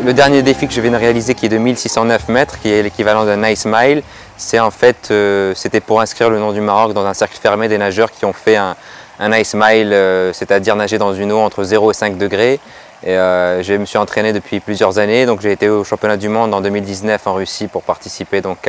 le dernier défi que je viens de réaliser, qui est de 1609 mètres, qui est l'équivalent d'un Ice Mile, c'est en fait, c'était pour inscrire le nom du Maroc dans un cercle fermé des nageurs qui ont fait un Ice Mile, c'est-à-dire nager dans une eau entre 0 et 5 degrés. Et, je me suis entraîné depuis plusieurs années, donc j'ai été au championnat du monde en 2019 en Russie pour participer donc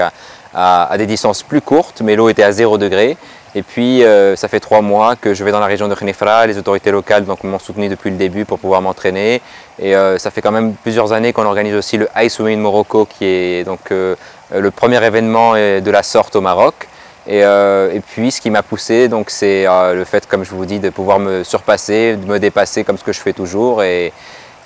à des distances plus courtes, mais l'eau était à 0 degré. Et puis ça fait 3 mois que je vais dans la région de Khenifra, les autorités locales m'ont soutenu depuis le début pour pouvoir m'entraîner. Et ça fait quand même plusieurs années qu'on organise aussi le Ice Swimming Morocco, qui est donc le premier événement de la sorte au Maroc. Et puis ce qui m'a poussé, c'est le fait, comme je vous dis, de pouvoir me surpasser, de me dépasser comme ce que je fais toujours.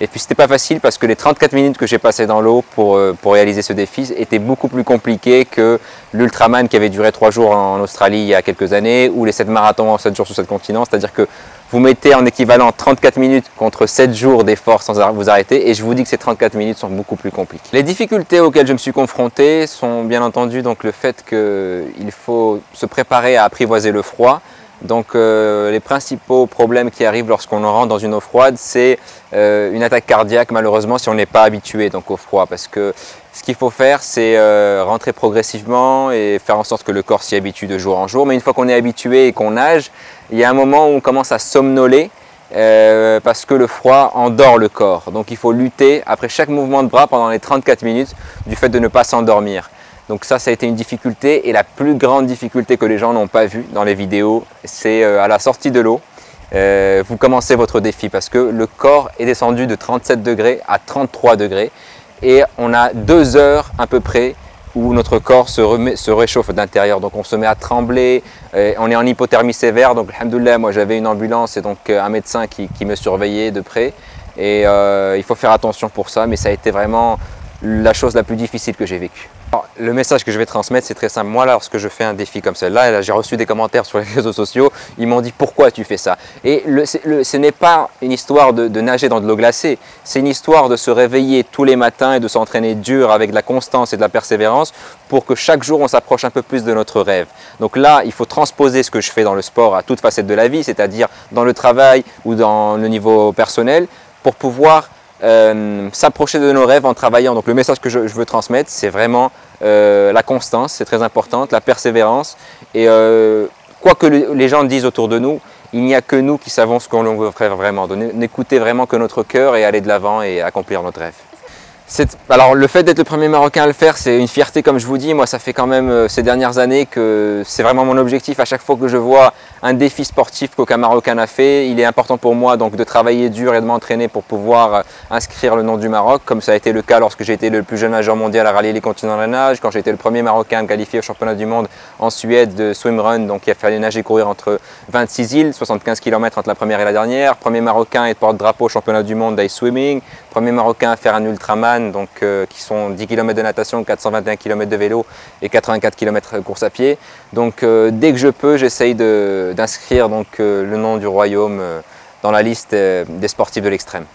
Et puis c'était pas facile parce que les 34 minutes que j'ai passées dans l'eau pour réaliser ce défi étaient beaucoup plus compliquées que l'Ultraman qui avait duré 3 jours en Australie il y a quelques années, ou les 7 marathons en 7 jours sur 7 continents. C'est-à-dire que vous mettez en équivalent 34 minutes contre 7 jours d'effort sans vous arrêter, et je vous dis que ces 34 minutes sont beaucoup plus compliquées. Les difficultés auxquelles je me suis confronté sont bien entendu donc le fait qu'il faut se préparer à apprivoiser le froid. Donc les principaux problèmes qui arrivent lorsqu'on rentre dans une eau froide, c'est une attaque cardiaque malheureusement si on n'est pas habitué donc, au froid, parce que ce qu'il faut faire, c'est rentrer progressivement et faire en sorte que le corps s'y habitue de jour en jour. Mais une fois qu'on est habitué et qu'on nage, il y a un moment où on commence à somnoler parce que le froid endort le corps. Donc il faut lutter après chaque mouvement de bras pendant les 34 minutes du fait de ne pas s'endormir. Donc ça a été une difficulté, et la plus grande difficulté que les gens n'ont pas vue dans les vidéos, c'est à la sortie de l'eau, vous commencez votre défi parce que le corps est descendu de 37 degrés à 33 degrés et on a 2 heures à peu près où notre corps se réchauffe d'intérieur. Donc on se met à trembler, on est en hypothermie sévère, donc alhamdoulilah, moi j'avais une ambulance et donc un médecin qui me surveillait de près, et il faut faire attention pour ça, mais ça a été vraiment la chose la plus difficile que j'ai vécue. Alors, le message que je vais transmettre, c'est très simple. Moi, lorsque je fais un défi comme celui-là, j'ai reçu des commentaires sur les réseaux sociaux, ils m'ont dit pourquoi tu fais ça. Et ce n'est pas une histoire de nager dans de l'eau glacée, c'est une histoire de se réveiller tous les matins et de s'entraîner dur avec de la constance et de la persévérance pour que chaque jour on s'approche un peu plus de notre rêve. Donc là, il faut transposer ce que je fais dans le sport à toute facette de la vie, c'est-à-dire dans le travail ou dans le niveau personnel, pour pouvoir s'approcher de nos rêves en travaillant. Donc le message que je veux transmettre, c'est vraiment la constance, c'est très importante, la persévérance, et quoi que les gens disent autour de nous, il n'y a que nous qui savons ce qu'on veut faire vraiment. N'écoutez vraiment que notre cœur et aller de l'avant et accomplir notre rêve. Alors le fait d'être le premier Marocain à le faire, c'est une fierté, comme je vous dis. Moi, ça fait quand même ces dernières années que c'est vraiment mon objectif. À chaque fois que je vois un défi sportif qu'aucun Marocain n'a fait, il est important pour moi donc de travailler dur et de m'entraîner pour pouvoir inscrire le nom du Maroc, comme ça a été le cas lorsque j'ai été le plus jeune nageur mondial à rallier les continents de la nage, quand j'ai été le premier Marocain qualifié au championnat du monde en Suède de swimrun, donc il a fallu nager et courir entre 26 îles, 75 km entre la première et la dernière, premier Marocain et porte-drapeau au championnat du monde d'ice swimming, premier Marocain à faire un ultraman, donc, qui sont 10 km de natation, 421 km de vélo et 84 km course à pied. Donc dès que je peux, j'essaye d'inscrire le nom du royaume dans la liste des sportifs de l'extrême.